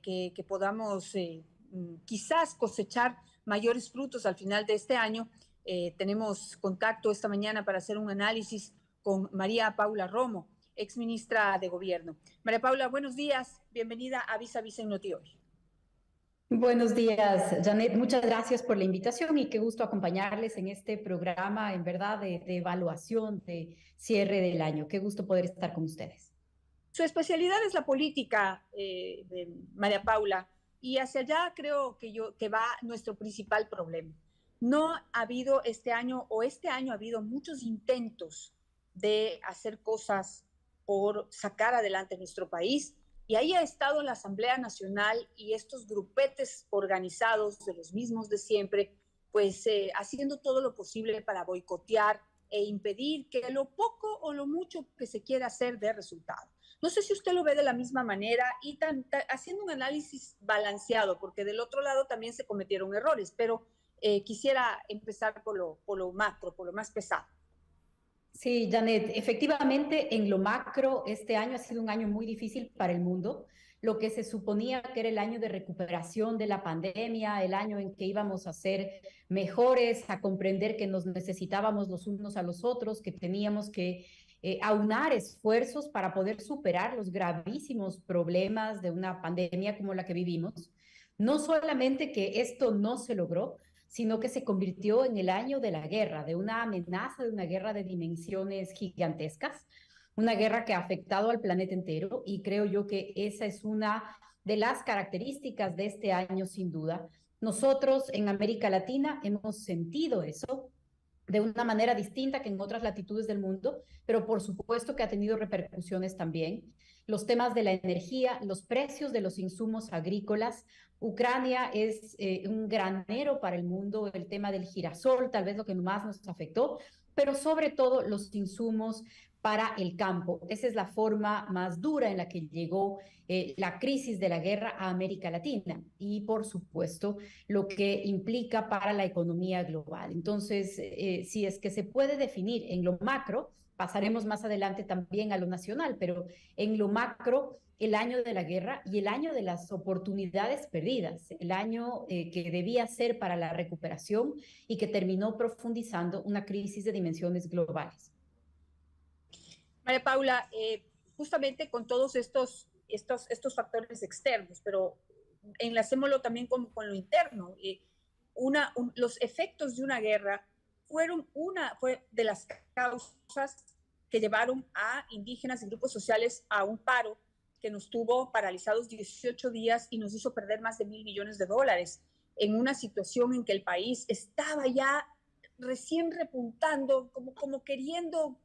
que podamos quizás cosechar mayores frutos al final de este año. Tenemos contacto esta mañana para hacer un análisis con María Paula Romo, exministra de Gobierno. María Paula, buenos días. Bienvenida a Vis a Vis en Noti Hoy. Buenos días, Janet. Muchas gracias por la invitación y qué gusto acompañarles en este programa, en verdad, de evaluación de cierre del año. Qué gusto poder estar con ustedes. Su especialidad es la política, de María Paula, y hacia allá creo que va nuestro principal problema. No ha habido este año, o este año ha habido muchos intentos de hacer cosas por sacar adelante nuestro país, y ahí ha estado la Asamblea Nacional y estos grupetes organizados de los mismos de siempre, pues haciendo todo lo posible para boicotear e impedir que lo poco o lo mucho que se quiera hacer dé resultado. No sé si usted lo ve de la misma manera y haciendo un análisis balanceado, porque del otro lado también se cometieron errores, pero quisiera empezar por lo macro, por lo más pesado. Sí, Janet, efectivamente, en lo macro, este año ha sido un año muy difícil para el mundo. Lo que se suponía que era el año de recuperación de la pandemia, el año en que íbamos a ser mejores, a comprender que nos necesitábamos los unos a los otros, que teníamos que aunar esfuerzos para poder superar los gravísimos problemas de una pandemia como la que vivimos. No solamente que esto no se logró, sino que se convirtió en el año de la guerra, de una amenaza, de una guerra de dimensiones gigantescas, una guerra que ha afectado al planeta entero y creo yo que esa es una de las características de este año sin duda. Nosotros en América Latina hemos sentido eso de una manera distinta que en otras latitudes del mundo, pero por supuesto que ha tenido repercusiones también. Los temas de la energía, los precios de los insumos agrícolas. Ucrania es un granero para el mundo, el tema del girasol, tal vez lo que más nos afectó, pero sobre todo los insumos para el campo. Esa es la forma más dura en la que llegó la crisis de la guerra a América Latina y, por supuesto, lo que implica para la economía global. Entonces, si es que se puede definir en lo macro, pasaremos más adelante también a lo nacional, pero en lo macro, el año de la guerra y el año de las oportunidades perdidas, el año que debía ser para la recuperación y que terminó profundizando una crisis de dimensiones globales. María Paula, justamente con todos estos factores externos, pero enlacémoslo también con lo interno. Los efectos de una guerra fue de las causas que llevaron a indígenas y grupos sociales a un paro que nos tuvo paralizados 18 días y nos hizo perder más de $1.000 millones en una situación en que el país estaba ya recién repuntando, como queriendo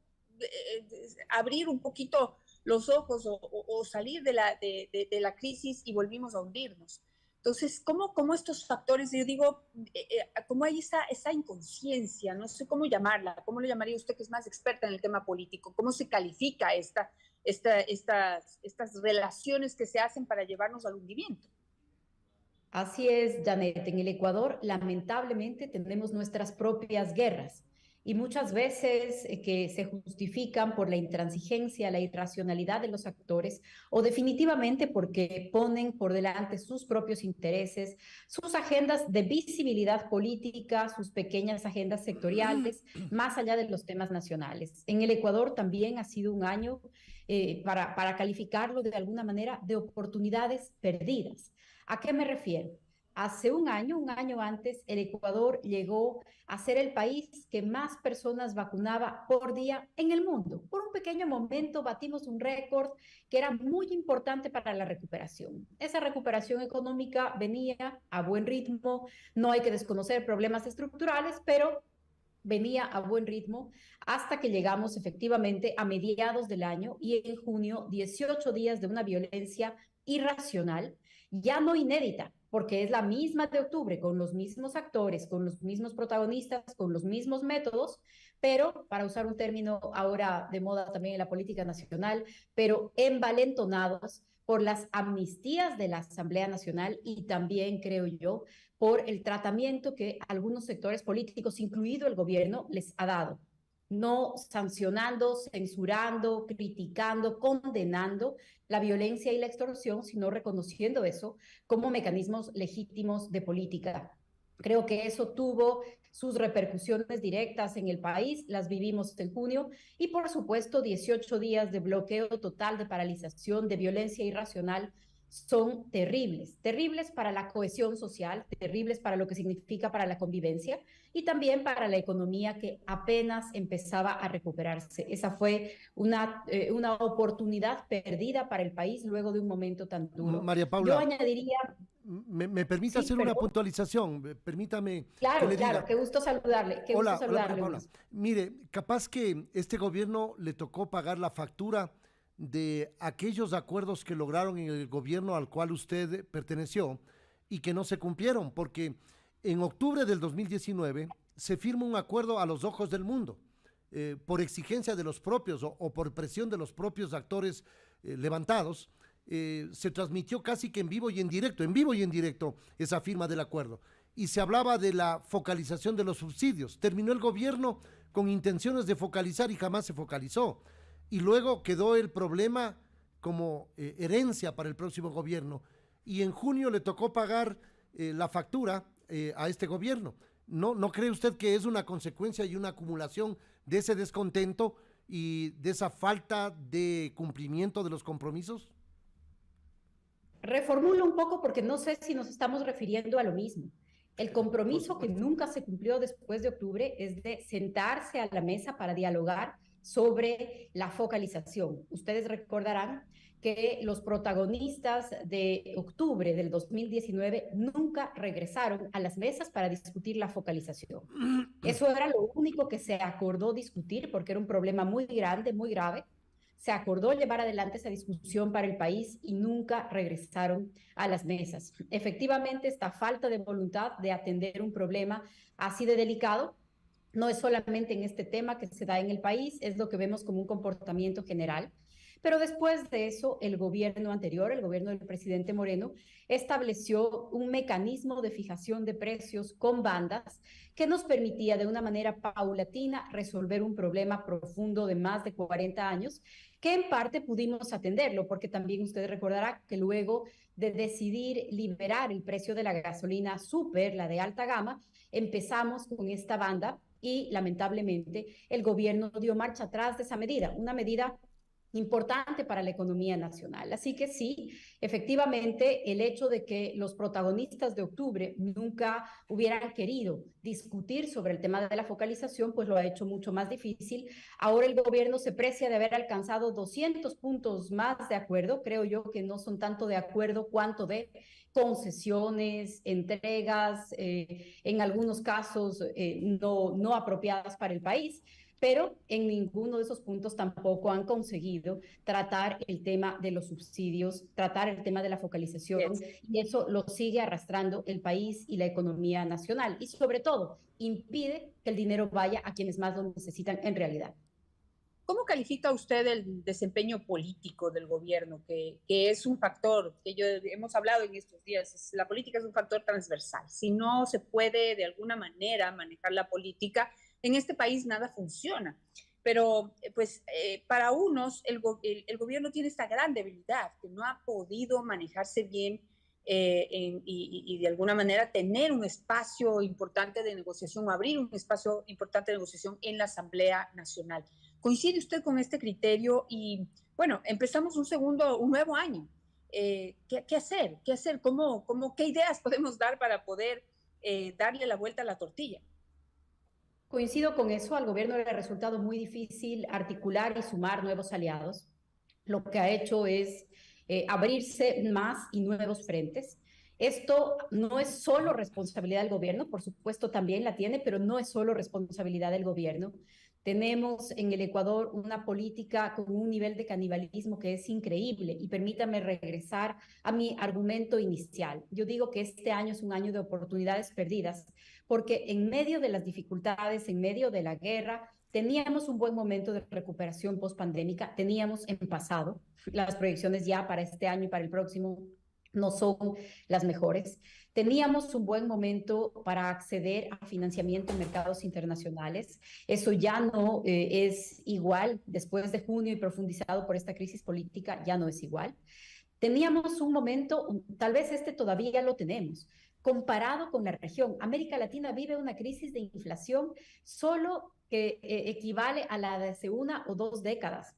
abrir un poquito los ojos o salir de la crisis, y volvimos a hundirnos. Entonces, ¿cómo estos factores, yo digo, cómo hay esa inconsciencia, no sé cómo llamarla, cómo lo llamaría usted que es más experta en el tema político, cómo se califica estas relaciones que se hacen para llevarnos al hundimiento? Así es, Janet. En el Ecuador, lamentablemente, tenemos nuestras propias guerras y muchas veces que se justifican por la intransigencia, la irracionalidad de los actores o definitivamente porque ponen por delante sus propios intereses, sus agendas de visibilidad política, sus pequeñas agendas sectoriales, más allá de los temas nacionales. En el Ecuador también ha sido un año, para calificarlo de alguna manera, de oportunidades perdidas. ¿A qué me refiero? Hace un año antes, el Ecuador llegó a ser el país que más personas vacunaba por día en el mundo. Por un pequeño momento batimos un récord que era muy importante para la recuperación. Esa recuperación económica venía a buen ritmo, no hay que desconocer problemas estructurales, pero venía a buen ritmo hasta que llegamos efectivamente a mediados del año y en junio 18 días de una violencia irracional, ya no inédita, porque es la misma de octubre, con los mismos actores, con los mismos protagonistas, con los mismos métodos, pero, para usar un término ahora de moda también en la política nacional, pero envalentonados por las amnistías de la Asamblea Nacional y también, creo yo, por el tratamiento que algunos sectores políticos, incluido el gobierno, les ha dado. no sancionando, censurando, criticando, condenando la violencia y la extorsión, sino reconociendo eso como mecanismos legítimos de política. Creo que eso tuvo sus repercusiones directas en el país, las vivimos en junio, y por supuesto 18 días de bloqueo total, de paralización, de violencia irracional, son terribles, terribles para la cohesión social, terribles para lo que significa para la convivencia y también para la economía que apenas empezaba a recuperarse. Esa fue una oportunidad perdida para el país luego de un momento tan duro. María Yo Paula, añadiría, me permite sí, hacer una perdón. puntualización. Permítame que Claro, le claro, diga. qué gusto saludarle, qué gusto Hola, hola María saludarle, Paula. Luis. Mire, capaz que este gobierno le tocó pagar la factura de aquellos acuerdos que lograron en el gobierno al cual usted perteneció y que no se cumplieron, porque en octubre del 2019 se firma un acuerdo a los ojos del mundo, por exigencia de los propios o por presión de los propios actores levantados. Se transmitió casi que en vivo y en directo esa firma del acuerdo. Y se hablaba de la focalización de los subsidios. Terminó el gobierno con intenciones de focalizar y jamás se focalizó. Y luego quedó el problema como herencia para el próximo gobierno. Y en junio le tocó pagar la factura a este gobierno. ¿No cree usted que es una consecuencia y una acumulación de ese descontento y de esa falta de cumplimiento de los compromisos? Reformulo un poco porque no sé si nos estamos refiriendo a lo mismo. El Por compromiso que supuesto. nunca se cumplió después de octubre es de sentarse a la mesa para dialogar sobre la focalización. Ustedes recordarán que los protagonistas de octubre del 2019 nunca regresaron a las mesas para discutir la focalización. Eso era lo único que se acordó discutir porque era un problema muy grande, muy grave. Se acordó llevar adelante esa discusión para el país y nunca regresaron a las mesas. Efectivamente, esta falta de voluntad de atender un problema así de delicado no es solamente en este tema que se da en el país, es lo que vemos como un comportamiento general. Pero después de eso, el gobierno anterior, el gobierno del presidente Moreno, estableció un mecanismo de fijación de precios con bandas que nos permitía de una manera paulatina resolver un problema profundo de más de 40 años, que en parte pudimos atenderlo, porque también usted recordará que luego de decidir liberar el precio de la gasolina súper, la de alta gama, empezamos con esta banda y lamentablemente el gobierno dio marcha atrás de esa medida, una medida importante para la economía nacional. Así que sí, efectivamente, el hecho de que los protagonistas de octubre nunca hubieran querido discutir sobre el tema de la focalización, pues lo ha hecho mucho más difícil. Ahora el gobierno se precia de haber alcanzado 200 puntos más de acuerdo. Creo yo que no son tanto de acuerdo cuanto de concesiones, entregas, en algunos casos no apropiadas para el país, pero en ninguno de esos puntos tampoco han conseguido tratar el tema de los subsidios, tratar el tema de la focalización, Yes. y eso lo sigue arrastrando el país y la economía nacional, y sobre todo impide que el dinero vaya a quienes más lo necesitan en realidad. ¿Cómo califica usted el desempeño político del gobierno, que es un factor que hemos hablado en estos días? La política es un factor transversal. Si no se puede de alguna manera manejar la política, en este país nada funciona. Pero pues para unos el gobierno tiene esta gran debilidad, que no ha podido manejarse bien y de alguna manera tener un espacio importante de negociación o abrir un espacio importante de negociación en la Asamblea Nacional. ¿Coincide usted con este criterio? Y bueno, empezamos un nuevo año. ¿Qué hacer? ¿Qué hacer? ¿Qué ideas podemos dar para poder darle la vuelta a la tortilla? Coincido con eso, al gobierno le ha resultado muy difícil articular y sumar nuevos aliados. Lo que ha hecho es abrirse más y nuevos frentes. Esto no es solo responsabilidad del gobierno, por supuesto también la tiene, pero no es solo responsabilidad del gobierno. Tenemos en el Ecuador una política con un nivel de canibalismo que es increíble, y permítame regresar a mi argumento inicial. Yo digo que este año es un año de oportunidades perdidas, porque en medio de las dificultades, en medio de la guerra, teníamos un buen momento de recuperación post-pandémica, teníamos en pasado las proyecciones ya para este año y para el próximo no son las mejores. Teníamos un buen momento para acceder a financiamiento en mercados internacionales. Eso ya no es igual después de junio y profundizado por esta crisis política, ya no es igual. Teníamos un momento, tal vez este todavía lo tenemos, comparado con la región. América Latina vive una crisis de inflación solo que equivale a la de hace 1 o 2 décadas.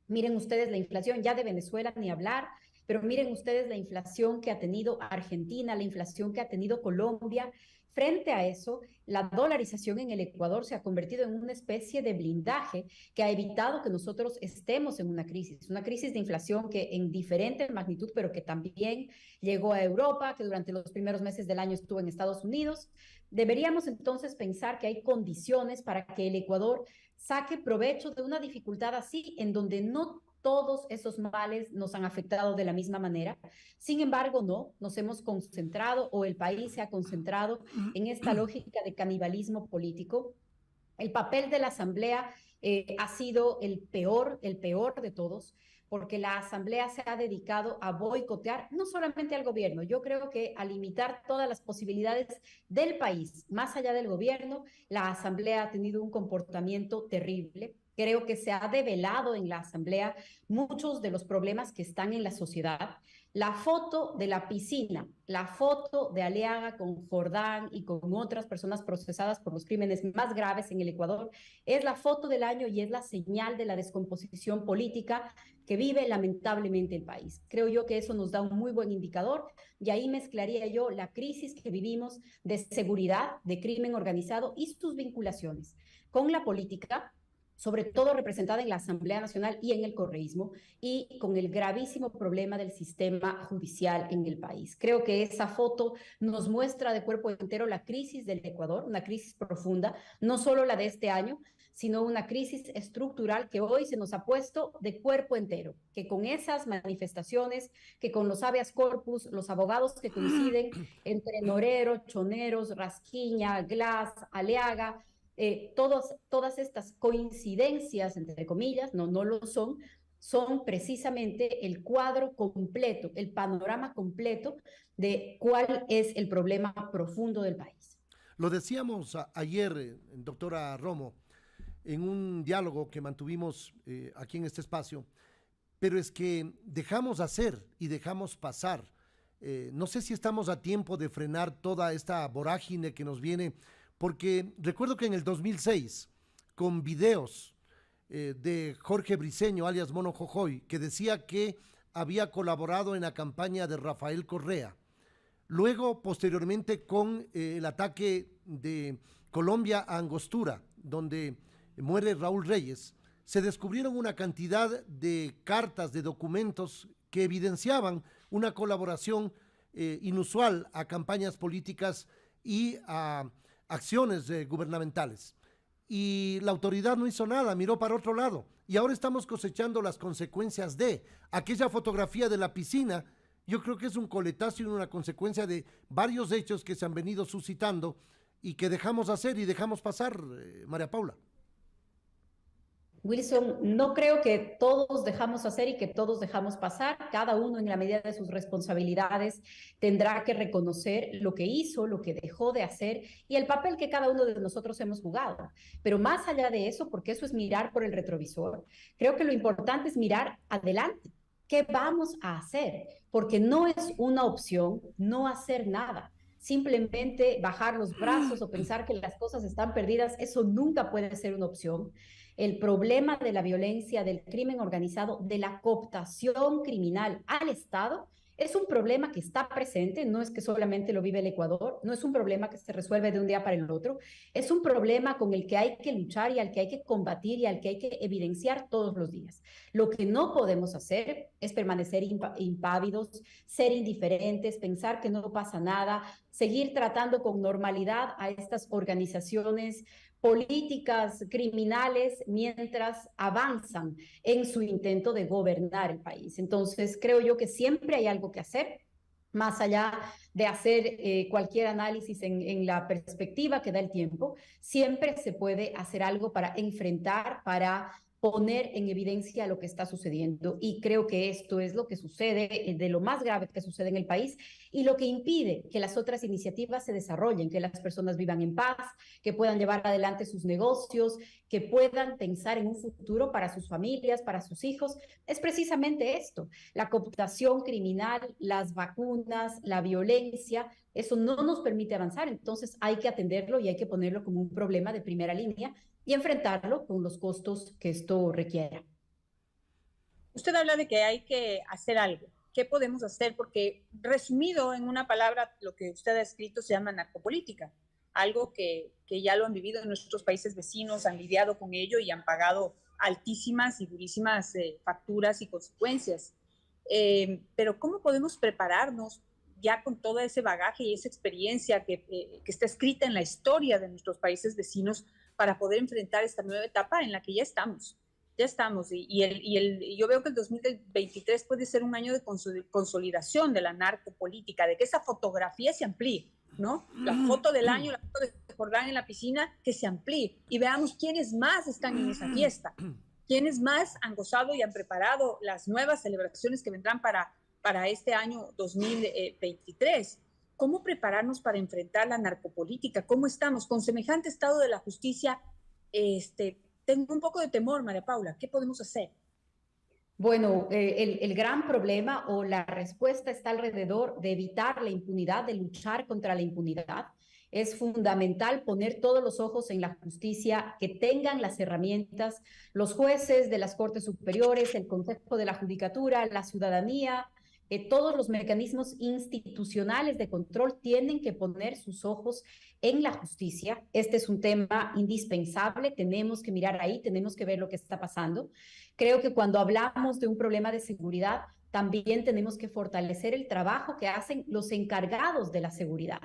Miren ustedes la inflación, ya de Venezuela ni hablar, pero miren ustedes la inflación que ha tenido Argentina, la inflación que ha tenido Colombia. Frente a eso, la dolarización en el Ecuador se ha convertido en una especie de blindaje que ha evitado que nosotros estemos en una crisis de inflación que en diferente magnitud, pero que también llegó a Europa, que durante los primeros meses del año estuvo en Estados Unidos. Deberíamos entonces pensar que hay condiciones para que el Ecuador saque provecho de una dificultad así, en donde no todos esos males nos han afectado de la misma manera. Sin embargo, no, nos hemos concentrado o el país se ha concentrado en esta lógica de canibalismo político. El papel de la Asamblea ha sido el peor de todos, porque la Asamblea se ha dedicado a boicotear no solamente al gobierno, yo creo que a limitar todas las posibilidades del país. Más allá del gobierno, la Asamblea ha tenido un comportamiento terrible. Creo que se ha develado en la Asamblea muchos de los problemas que están en la sociedad. La foto de la piscina, la foto de Aliaga con Jordán y con otras personas procesadas por los crímenes más graves en el Ecuador, es la foto del año y es la señal de la descomposición política que vive lamentablemente el país. Creo yo que eso nos da un muy buen indicador y ahí mezclaría yo la crisis que vivimos de seguridad, de crimen organizado y sus vinculaciones con la política, sobre todo representada en la Asamblea Nacional y en el correísmo, y con el gravísimo problema del sistema judicial en el país. Creo que esa foto nos muestra de cuerpo entero la crisis del Ecuador, una crisis profunda, no solo la de este año, sino una crisis estructural que hoy se nos ha puesto de cuerpo entero, que con esas manifestaciones, que con los habeas corpus, los abogados que coinciden entre Norero, Choneros, Rasquiña, Glass, Aliaga, todas estas coincidencias, entre comillas, no lo son, son precisamente el cuadro completo, el panorama completo de cuál es el problema profundo del país. Lo decíamos ayer, doctora Romo, en un diálogo que mantuvimos aquí en este espacio, pero es que dejamos hacer y dejamos pasar. No sé si estamos a tiempo de frenar toda esta vorágine que nos viene, porque recuerdo que en el 2006, con videos de Jorge Briceño, alias Mono Jojoy, que decía que había colaborado en la campaña de Rafael Correa. Luego, posteriormente, con el ataque de Colombia a Angostura, donde muere Raúl Reyes, se descubrieron una cantidad de cartas, de documentos que evidenciaban una colaboración inusual a campañas políticas y a acciones gubernamentales. Y la autoridad no hizo nada, miró para otro lado. Y ahora estamos cosechando las consecuencias de aquella fotografía de la piscina. Yo creo que es un coletazo y una consecuencia de varios hechos que se han venido suscitando y que dejamos hacer y dejamos pasar, María Paula. Wilson, no creo que todos dejamos hacer y que todos dejamos pasar. Cada uno, en la medida de sus responsabilidades, tendrá que reconocer lo que hizo, lo que dejó de hacer y el papel que cada uno de nosotros hemos jugado. Pero más allá de eso, porque eso es mirar por el retrovisor, creo que lo importante es mirar adelante. ¿Qué vamos a hacer? Porque no es una opción no hacer nada. Simplemente bajar los brazos o pensar que las cosas están perdidas, eso nunca puede ser una opción. El problema de la violencia, del crimen organizado, de la cooptación criminal al Estado, es un problema que está presente, no es que solamente lo vive el Ecuador, no es un problema que se resuelve de un día para el otro, es un problema con el que hay que luchar y al que hay que combatir y al que hay que evidenciar todos los días. Lo que no podemos hacer es permanecer impávidos, ser indiferentes, pensar que no pasa nada, seguir tratando con normalidad a estas organizaciones políticas criminales mientras avanzan en su intento de gobernar el país. Entonces, creo yo que siempre hay algo que hacer, más allá de hacer cualquier análisis en la perspectiva que da el tiempo, siempre se puede hacer algo para enfrentar, para poner en evidencia lo que está sucediendo. Y creo que esto es lo que sucede, de lo más grave que sucede en el país y lo que impide que las otras iniciativas se desarrollen, que las personas vivan en paz, que puedan llevar adelante sus negocios, que puedan pensar en un futuro para sus familias, para sus hijos. Es precisamente esto, la cooptación criminal, las vacunas, la violencia, eso no nos permite avanzar. Entonces hay que atenderlo y hay que ponerlo como un problema de primera línea y enfrentarlo con los costos que esto requiera. Usted habla de que hay que hacer algo. ¿Qué podemos hacer? Porque resumido en una palabra, lo que usted ha escrito se llama narcopolítica, algo que ya lo han vivido en nuestros países vecinos, han lidiado con ello y han pagado altísimas y durísimas facturas y consecuencias. Pero ¿cómo podemos prepararnos ya con todo ese bagaje y esa experiencia que está escrita en la historia de nuestros países vecinos para poder enfrentar esta nueva etapa en la que ya estamos? Ya estamos, yo veo que el 2023 puede ser un año de consolidación de la narcopolítica, de que esa fotografía se amplíe, ¿no? La foto del año, la foto de Jordán en la piscina, que se amplíe y veamos quiénes más están en esa fiesta, quiénes más han gozado y han preparado las nuevas celebraciones que vendrán para este año 2023. ¿Cómo prepararnos para enfrentar la narcopolítica? ¿Cómo estamos? Con semejante estado de la justicia, tengo un poco de temor, María Paula. ¿Qué podemos hacer? Bueno, el gran problema o la respuesta está alrededor de evitar la impunidad, de luchar contra la impunidad. Es fundamental poner todos los ojos en la justicia, que tengan las herramientas, los jueces de las Cortes Superiores, el Consejo de la Judicatura, la ciudadanía, todos los mecanismos institucionales de control tienen que poner sus ojos en la justicia. Este es un tema indispensable, tenemos que mirar ahí, tenemos que ver lo que está pasando. Creo que cuando hablamos de un problema de seguridad, también tenemos que fortalecer el trabajo que hacen los encargados de la seguridad.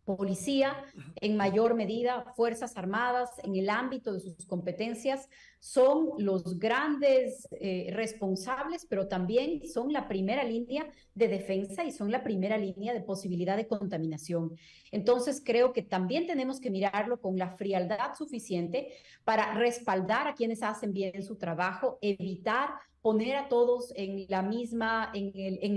Policía, en mayor medida, Fuerzas Armadas, en el ámbito de sus competencias, son los grandes responsables, pero también son la primera línea de defensa y son la primera línea de posibilidad de contaminación. Entonces, creo que también tenemos que mirarlo con la frialdad suficiente para respaldar a quienes hacen bien su trabajo, evitar poner a todos en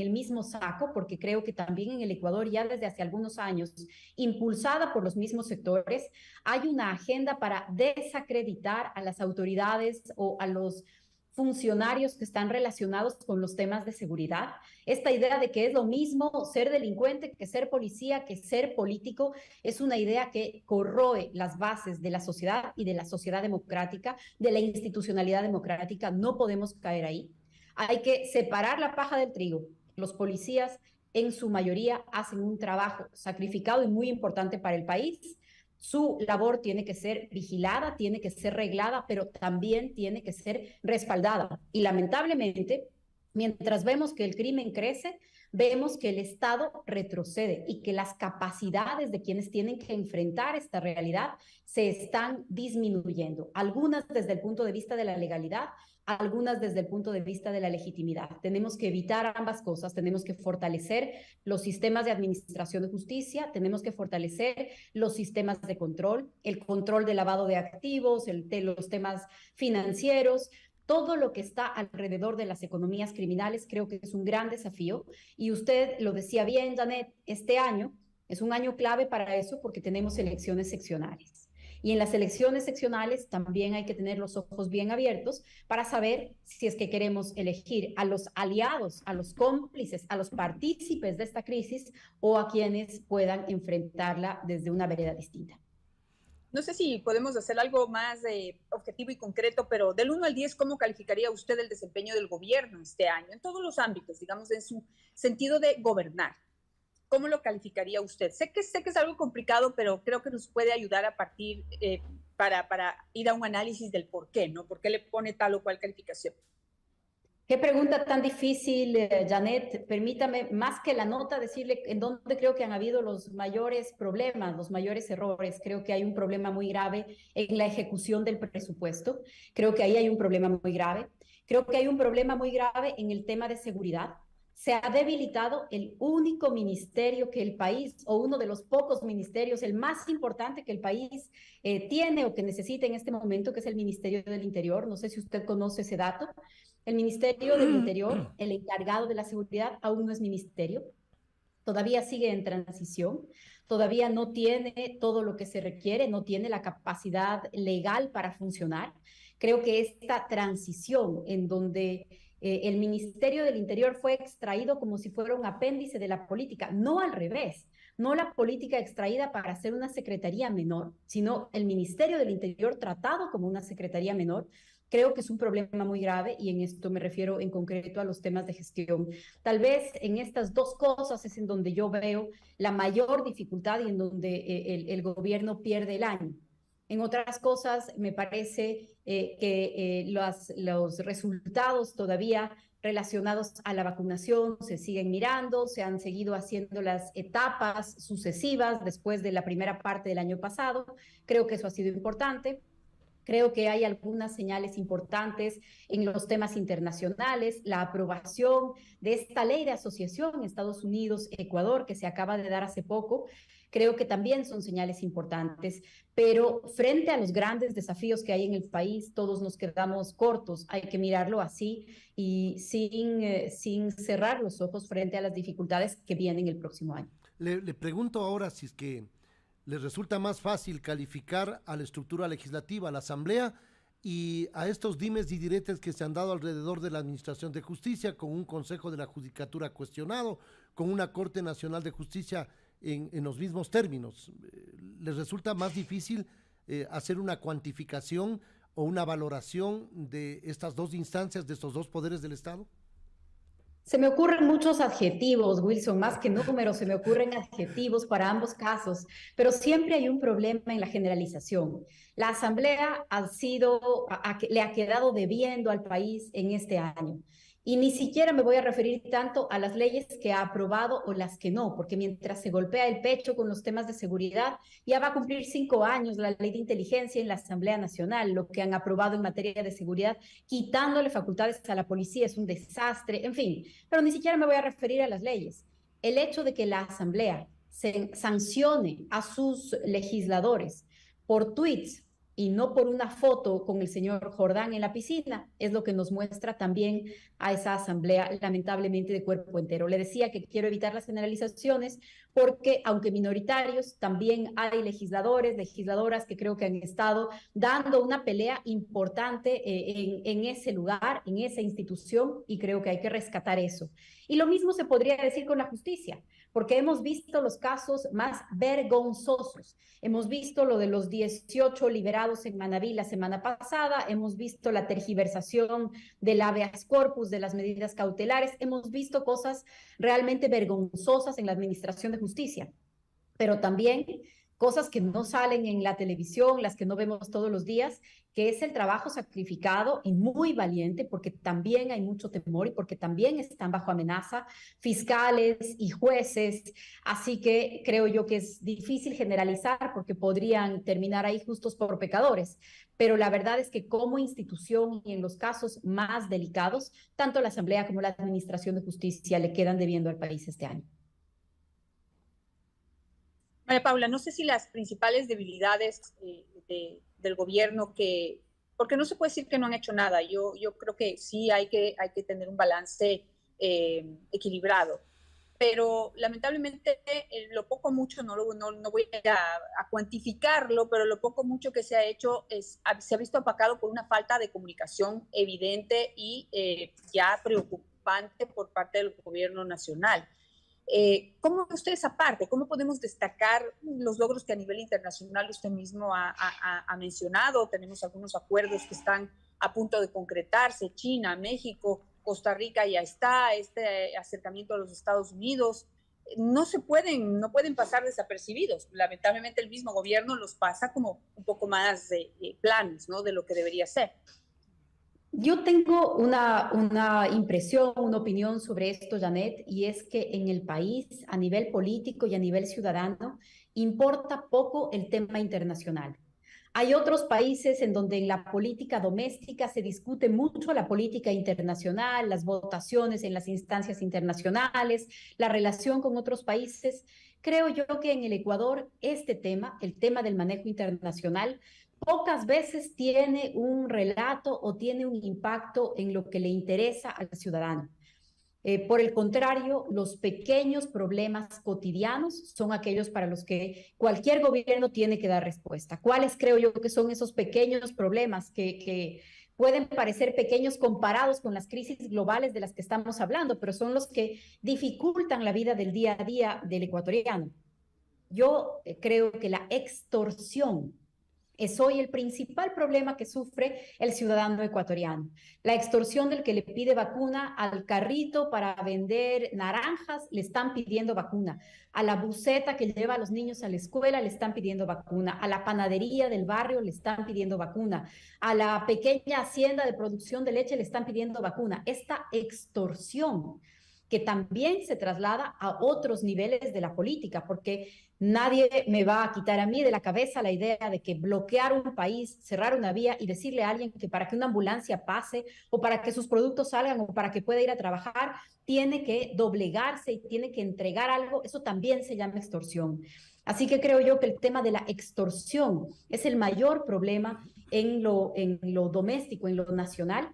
el mismo saco, porque creo que también en el Ecuador ya desde hace algunos años, impulsada por los mismos sectores, hay una agenda para desacreditar a las autoridades o a los funcionarios que están relacionados con los temas de seguridad. Esta idea de que es lo mismo ser delincuente que ser policía, que ser político, es una idea que corroe las bases de la sociedad y de la sociedad democrática, de la institucionalidad democrática. No podemos caer ahí. Hay que separar la paja del trigo. Los policías, en su mayoría, hacen un trabajo sacrificado y muy importante para el país. Su labor tiene que ser vigilada, tiene que ser reglada, pero también tiene que ser respaldada. Y lamentablemente, mientras vemos que el crimen crece, vemos que el Estado retrocede y que las capacidades de quienes tienen que enfrentar esta realidad se están disminuyendo. Algunas desde el punto de vista de la legalidad, algunas desde el punto de vista de la legitimidad. Tenemos que evitar ambas cosas, tenemos que fortalecer los sistemas de administración de justicia, tenemos que fortalecer los sistemas de control, el control de lavado de activos, de los temas financieros. Todo lo que está alrededor de las economías criminales creo que es un gran desafío. Y usted lo decía bien, Janet, este año es un año clave para eso porque tenemos elecciones seccionales. Y en las elecciones seccionales también hay que tener los ojos bien abiertos para saber si es que queremos elegir a los aliados, a los cómplices, a los partícipes de esta crisis o a quienes puedan enfrentarla desde una vereda distinta. No sé si podemos hacer algo más objetivo y concreto, pero del 1 al 10, ¿cómo calificaría usted el desempeño del gobierno este año? En todos los ámbitos, digamos, en su sentido de gobernar. ¿Cómo lo calificaría usted? Sé que es algo complicado, pero creo que nos puede ayudar a partir para ir a un análisis del por qué, ¿no? ¿Por qué le pone tal o cual calificación? Qué pregunta tan difícil, Janet. Permítame, más que la nota, decirle en dónde creo que han habido los mayores problemas, los mayores errores. Creo que hay un problema muy grave en la ejecución del presupuesto. Creo que ahí hay un problema muy grave. Creo que hay un problema muy grave en el tema de seguridad. se ha debilitado el único ministerio que el país, o uno de los pocos ministerios, el más importante que el país tiene o que necesita en este momento, que es el Ministerio del Interior. No sé si usted conoce ese dato. El Ministerio del Interior, el encargado de la seguridad, aún no es ministerio, todavía sigue en transición, todavía no tiene todo lo que se requiere, no tiene la capacidad legal para funcionar. Creo que esta transición en donde el Ministerio del Interior fue extraído como si fuera un apéndice de la política, no al revés, no la política extraída para hacer una secretaría menor, sino el Ministerio del Interior tratado como una secretaría menor. Creo que es un problema muy grave y en esto me refiero en concreto a los temas de gestión. Tal vez en estas dos cosas es en donde yo veo la mayor dificultad y en donde el gobierno pierde el año. En otras cosas, me parece que los resultados todavía relacionados a la vacunación se siguen mirando, se han seguido haciendo las etapas sucesivas después de la primera parte del año pasado. Creo que eso ha sido importante. Creo que hay algunas señales importantes en los temas internacionales, la aprobación de esta ley de asociación en Estados Unidos, Ecuador, que se acaba de dar hace poco. Creo que también son señales importantes, pero frente a los grandes desafíos que hay en el país, todos nos quedamos cortos. Hay que mirarlo así y sin cerrar los ojos frente a las dificultades que vienen el próximo año. Le pregunto ahora si es que les resulta más fácil calificar a la estructura legislativa, a la Asamblea y a estos dimes y diretes que se han dado alrededor de la Administración de Justicia, con un Consejo de la Judicatura cuestionado, con una Corte Nacional de Justicia en los mismos términos. ¿Les resulta más difícil hacer una cuantificación o una valoración de estas dos instancias, de estos dos poderes del Estado? Se me ocurren muchos adjetivos, Wilson, más que números, se me ocurren adjetivos para ambos casos, pero siempre hay un problema en la generalización. La Asamblea le ha quedado debiendo al país en este año. Y ni siquiera me voy a referir tanto a las leyes que ha aprobado o las que no, porque mientras se golpea el pecho con los temas de seguridad, ya va a cumplir 5 años la ley de inteligencia en la Asamblea Nacional, lo que han aprobado en materia de seguridad, quitándole facultades a la policía es un desastre, en fin, pero ni siquiera me voy a referir a las leyes. El hecho de que la Asamblea sancione a sus legisladores por tweets y no por una foto con el señor Jordán en la piscina, es lo que nos muestra también a esa asamblea, lamentablemente de cuerpo entero. Le decía que quiero evitar las generalizaciones porque, aunque minoritarios, también hay legisladores, legisladoras que creo que han estado dando una pelea importante en ese lugar, en esa institución, y creo que hay que rescatar eso. Y lo mismo se podría decir con la justicia, porque hemos visto los casos más vergonzosos. Hemos visto lo de los 18 liberados en Manabí la semana pasada, hemos visto la tergiversación del habeas corpus, de las medidas cautelares, hemos visto cosas realmente vergonzosas en la administración de justicia, pero también cosas que no salen en la televisión, las que no vemos todos los días, que es el trabajo sacrificado y muy valiente, porque también hay mucho temor y porque también están bajo amenaza fiscales y jueces. Así que creo yo que es difícil generalizar porque podrían terminar ahí justos por pecadores. Pero la verdad es que como institución y en los casos más delicados, tanto la Asamblea como la Administración de Justicia le quedan debiendo al país este año. María Paula, no sé si las principales debilidades del gobierno porque no se puede decir que no han hecho nada, yo creo que sí hay que tener un balance equilibrado, pero lamentablemente lo poco mucho, no voy a cuantificarlo, pero lo poco mucho que se ha hecho se ha visto opacado por una falta de comunicación evidente y ya preocupante por parte del gobierno nacional. ¿Cómo ve usted esa parte? ¿Cómo podemos destacar los logros que a nivel internacional usted mismo ha mencionado? Tenemos algunos acuerdos que están a punto de concretarse, China, México, Costa Rica ya está, este acercamiento a los Estados Unidos. No pueden pasar desapercibidos. Lamentablemente el mismo gobierno los pasa como un poco más planos, ¿no?, de lo que debería ser. Yo tengo una impresión, una opinión sobre esto, Janet, y es que en el país, a nivel político y a nivel ciudadano, importa poco el tema internacional. Hay otros países en donde en la política doméstica se discute mucho la política internacional, las votaciones en las instancias internacionales, la relación con otros países. Creo yo que en el Ecuador este tema, el tema del manejo internacional, pocas veces tiene un relato o tiene un impacto en lo que le interesa al ciudadano. Por el contrario, los pequeños problemas cotidianos son aquellos para los que cualquier gobierno tiene que dar respuesta. ¿Cuáles creo yo que son esos pequeños problemas que pueden parecer pequeños comparados con las crisis globales de las que estamos hablando, pero son los que dificultan la vida del día a día del ecuatoriano? Yo creo que la extorsión es hoy el principal problema que sufre el ciudadano ecuatoriano. La extorsión del que le pide vacuna al carrito para vender naranjas, le están pidiendo vacuna. A la buseta que lleva a los niños a la escuela, le están pidiendo vacuna. A la panadería del barrio, le están pidiendo vacuna. A la pequeña hacienda de producción de leche, le están pidiendo vacuna. Esta extorsión que también se traslada a otros niveles de la política, porque nadie me va a quitar a mí de la cabeza la idea de que bloquear un país, cerrar una vía y decirle a alguien que para que una ambulancia pase o para que sus productos salgan o para que pueda ir a trabajar, tiene que doblegarse y tiene que entregar algo, eso también se llama extorsión. Así que creo yo que el tema de la extorsión es el mayor problema en lo doméstico, en lo nacional.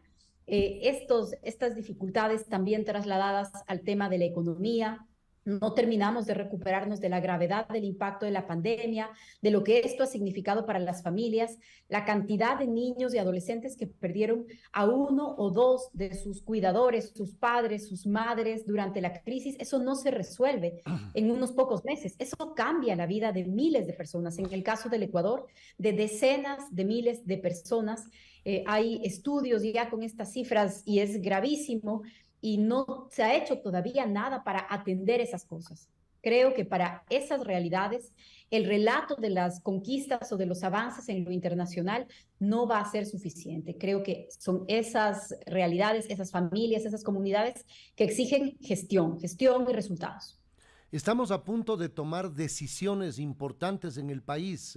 Estas dificultades también trasladadas al tema de la economía. No terminamos de recuperarnos de la gravedad del impacto de la pandemia, de lo que esto ha significado para las familias, la cantidad de niños y adolescentes que perdieron a uno o dos de sus cuidadores, sus padres, sus madres durante la crisis. Eso no se resuelve en unos pocos meses. Eso cambia la vida de miles de personas. En el caso del Ecuador, de decenas de miles de personas. Hay estudios ya con estas cifras y es gravísimo y no se ha hecho todavía nada para atender esas cosas. Creo que para esas realidades, el relato de las conquistas o de los avances en lo internacional no va a ser suficiente. Creo que son esas realidades, esas familias, esas comunidades que exigen gestión y resultados. Estamos a punto de tomar decisiones importantes en el país,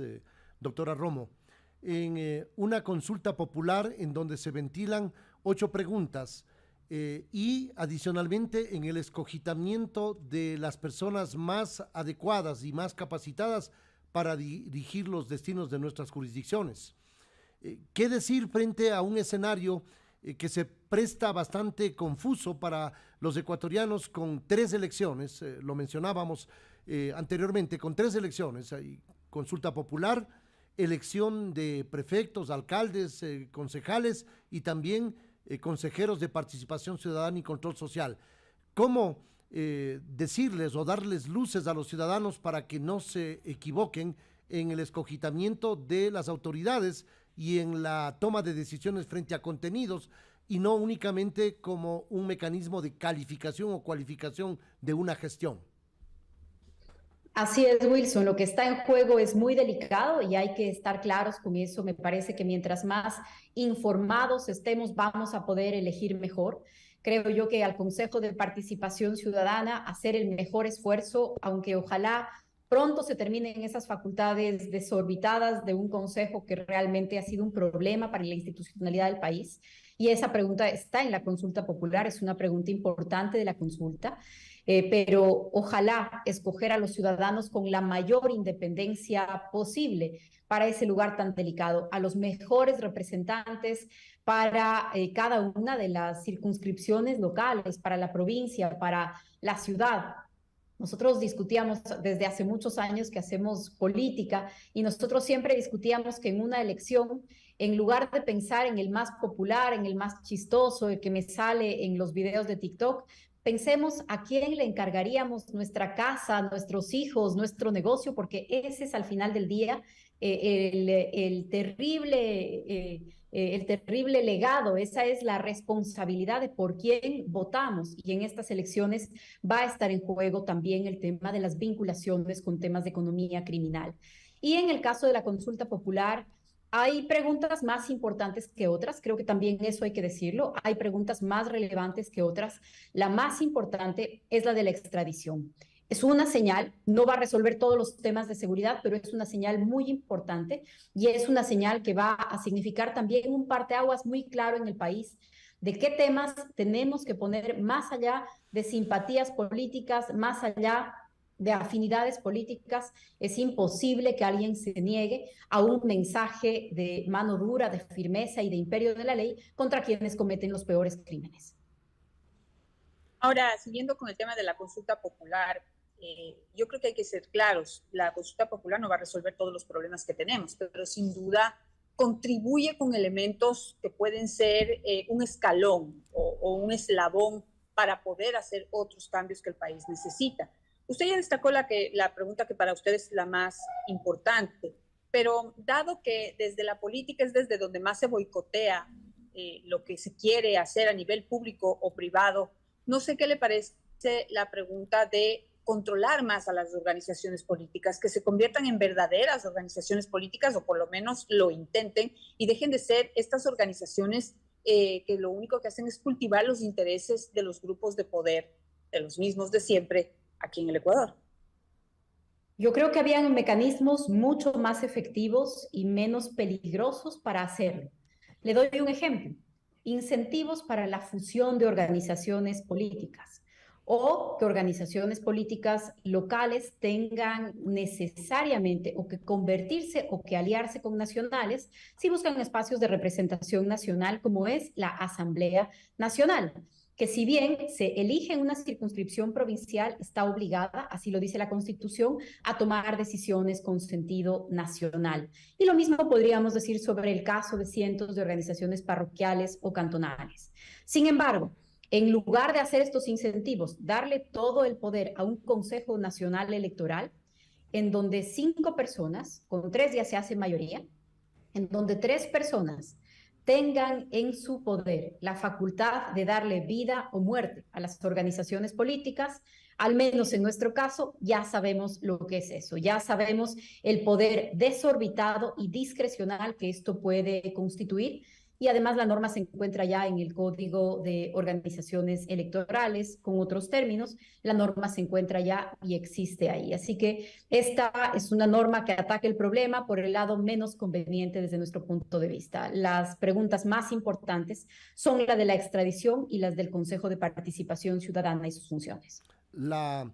doctora Romo, en una consulta popular en donde se ventilan 8 preguntas y adicionalmente en el escogitamiento de las personas más adecuadas y más capacitadas para dirigir los destinos de nuestras jurisdicciones. ¿Qué decir frente a un escenario que se presta bastante confuso para los ecuatorianos con 3 elecciones? Lo mencionábamos anteriormente, con 3 elecciones, hay consulta popular, elección de prefectos, alcaldes, concejales y también consejeros de participación ciudadana y control social. ¿Cómo decirles o darles luces a los ciudadanos para que no se equivoquen en el escogitamiento de las autoridades y en la toma de decisiones frente a contenidos y no únicamente como un mecanismo de calificación o cualificación de una gestión? Así es, Wilson, lo que está en juego es muy delicado y hay que estar claros con eso. Me parece que mientras más informados estemos, vamos a poder elegir mejor. Creo yo que al Consejo de Participación Ciudadana hacer el mejor esfuerzo, aunque ojalá pronto se terminen esas facultades desorbitadas de un consejo que realmente ha sido un problema para la institucionalidad del país. Y esa pregunta está en la consulta popular, es una pregunta importante de la consulta. Pero ojalá escoger a los ciudadanos con la mayor independencia posible para ese lugar tan delicado, a los mejores representantes para cada una de las circunscripciones locales, para la provincia, para la ciudad. Nosotros discutíamos desde hace muchos años que hacemos política y nosotros siempre discutíamos que en una elección, en lugar de pensar en el más popular, en el más chistoso, el que me sale en los videos de TikTok, pensemos a quién le encargaríamos nuestra casa, nuestros hijos, nuestro negocio, porque ese es al final del día el terrible legado, esa es la responsabilidad de por quién votamos. Y en estas elecciones va a estar en juego también el tema de las vinculaciones con temas de economía criminal. Y en el caso de la consulta popular, hay preguntas más importantes que otras, creo que también eso hay que decirlo, hay preguntas más relevantes que otras. La más importante es la de la extradición. Es una señal, no va a resolver todos los temas de seguridad, pero es una señal muy importante y es una señal que va a significar también un parteaguas muy claro en el país de qué temas tenemos que poner más allá de simpatías políticas, más allá de afinidades políticas. Es imposible que alguien se niegue a un mensaje de mano dura, de firmeza y de imperio de la ley contra quienes cometen los peores crímenes. Ahora, siguiendo con el tema de la consulta popular, yo creo que hay que ser claros. La consulta popular no va a resolver todos los problemas que tenemos, pero sin duda contribuye con elementos que pueden ser un escalón o un eslabón para poder hacer otros cambios que el país necesita. Usted ya destacó la pregunta que para usted es la más importante, pero dado que desde la política es desde donde más se boicotea lo que se quiere hacer a nivel público o privado, no sé qué le parece la pregunta de controlar más a las organizaciones políticas, que se conviertan en verdaderas organizaciones políticas o por lo menos lo intenten y dejen de ser estas organizaciones que lo único que hacen es cultivar los intereses de los grupos de poder, de los mismos de siempre aquí en el Ecuador. Yo creo que habían mecanismos mucho más efectivos y menos peligrosos para hacerlo. Le doy un ejemplo: incentivos para la fusión de organizaciones políticas o que organizaciones políticas locales tengan necesariamente o que convertirse o que aliarse con nacionales si buscan espacios de representación nacional como es la Asamblea Nacional, que si bien se elige en una circunscripción provincial, está obligada, así lo dice la Constitución, a tomar decisiones con sentido nacional. Y lo mismo podríamos decir sobre el caso de cientos de organizaciones parroquiales o cantonales. Sin embargo, en lugar de hacer estos incentivos, darle todo el poder a un Consejo Nacional Electoral, en donde 5 personas, con 3 ya se hace mayoría, en donde 3 personas tengan en su poder la facultad de darle vida o muerte a las organizaciones políticas, al menos en nuestro caso, ya sabemos lo que es eso, ya sabemos el poder desorbitado y discrecional que esto puede constituir. Y además la norma se encuentra ya en el Código de Organizaciones Electorales, con otros términos, la norma se encuentra ya y existe ahí. Así que esta es una norma que ataca el problema por el lado menos conveniente desde nuestro punto de vista. Las preguntas más importantes son la de la extradición y las del Consejo de Participación Ciudadana y sus funciones. La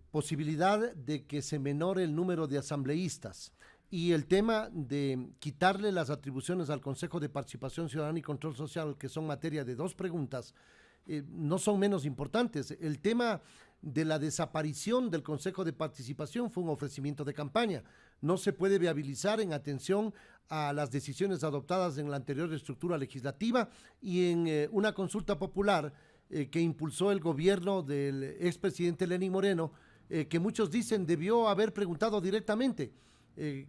posibilidad de que se menore el número de asambleístas y el tema de quitarle las atribuciones al Consejo de Participación Ciudadana y Control Social, que son materia de 2 preguntas, no son menos importantes. El tema de la desaparición del Consejo de Participación fue un ofrecimiento de campaña. No se puede viabilizar en atención a las decisiones adoptadas en la anterior estructura legislativa y en una consulta popular que impulsó el gobierno del expresidente Lenín Moreno, que muchos dicen debió haber preguntado directamente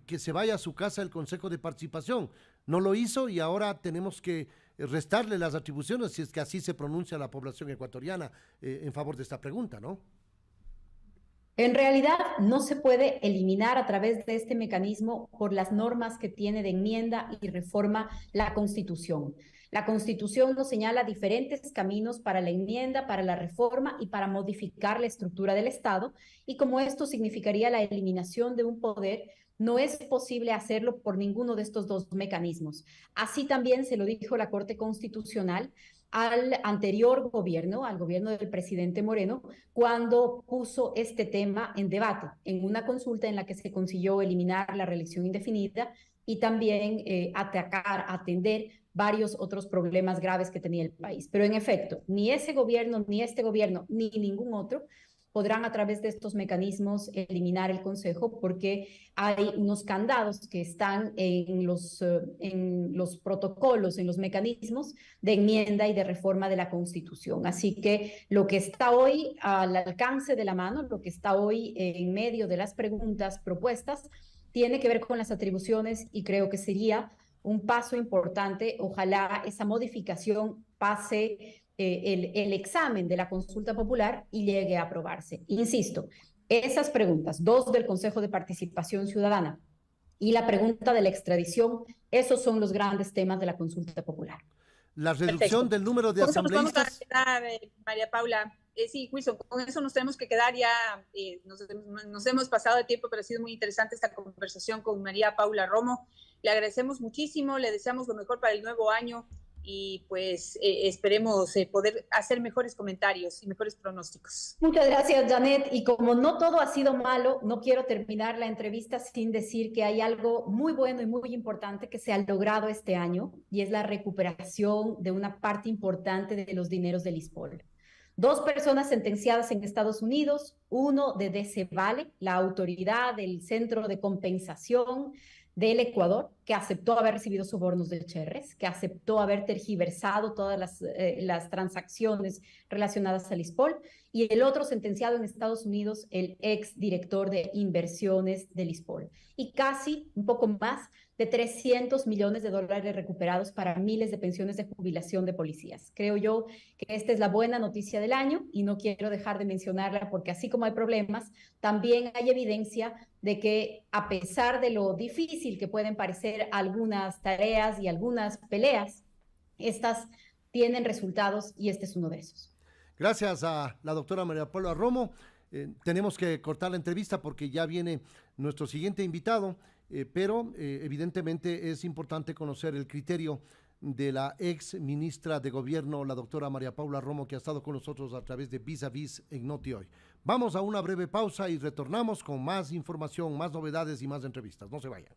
que se vaya a su casa el Consejo de Participación. No lo hizo y ahora tenemos que restarle las atribuciones si es que así se pronuncia la población ecuatoriana en favor de esta pregunta, ¿no? En realidad no se puede eliminar a través de este mecanismo por las normas que tiene de enmienda y reforma la Constitución. La Constitución nos señala diferentes caminos para la enmienda, para la reforma y para modificar la estructura del Estado, y como esto significaría la eliminación de un poder, no es posible hacerlo por ninguno de estos 2 mecanismos. Así también se lo dijo la Corte Constitucional al anterior gobierno, al gobierno del presidente Moreno, cuando puso este tema en debate, en una consulta en la que se consiguió eliminar la reelección indefinida y también atender varios otros problemas graves que tenía el país. Pero en efecto, ni ese gobierno, ni este gobierno, ni ningún otro podrán a través de estos mecanismos eliminar el Consejo, porque hay unos candados que están en los protocolos, en los mecanismos de enmienda y de reforma de la Constitución. Así que lo que está hoy al alcance de la mano, lo que está hoy en medio de las preguntas propuestas, tiene que ver con las atribuciones y creo que sería un paso importante. Ojalá esa modificación pase el examen de la consulta popular y llegue a aprobarse. Insisto, esas preguntas, 2 del Consejo de Participación Ciudadana y la pregunta de la extradición, esos son los grandes temas de la consulta popular. La reducción del número de asambleístas. Vamos a quedar, María Paula, sí, Wilson, con eso nos tenemos que quedar ya. Nos hemos pasado de tiempo, pero ha sido muy interesante esta conversación con María Paula Romo. Le agradecemos muchísimo, le deseamos lo mejor para el nuevo año y pues esperemos poder hacer mejores comentarios y mejores pronósticos. Muchas gracias, Janet. Y como no todo ha sido malo, no quiero terminar la entrevista sin decir que hay algo muy bueno y muy importante que se ha logrado este año, y es la recuperación de una parte importante de los dineros del ISPOL. 2 personas sentenciadas en Estados Unidos, uno de DCVALE, la autoridad del Centro de Compensación del Ecuador, que aceptó haber recibido sobornos de Cherres, que aceptó haber tergiversado todas las transacciones relacionadas al ISPOL, y el otro sentenciado en Estados Unidos, el ex director de inversiones del ISPOL. Y casi un poco más de $300 millones recuperados para miles de pensiones de jubilación de policías. Creo yo que esta es la buena noticia del año y no quiero dejar de mencionarla porque así como hay problemas, también hay evidencia de que a pesar de lo difícil que pueden parecer algunas tareas y algunas peleas, estas tienen resultados y este es uno de esos. Gracias a la doctora María Paula Romo. Tenemos que cortar la entrevista porque ya viene nuestro siguiente invitado, pero evidentemente es importante conocer el criterio de la ex ministra de Gobierno, la doctora María Paula Romo, que ha estado con nosotros a través de Vis a Vis en Noti Hoy. Vamos a una breve pausa y retornamos con más información, más novedades y más entrevistas. No se vayan.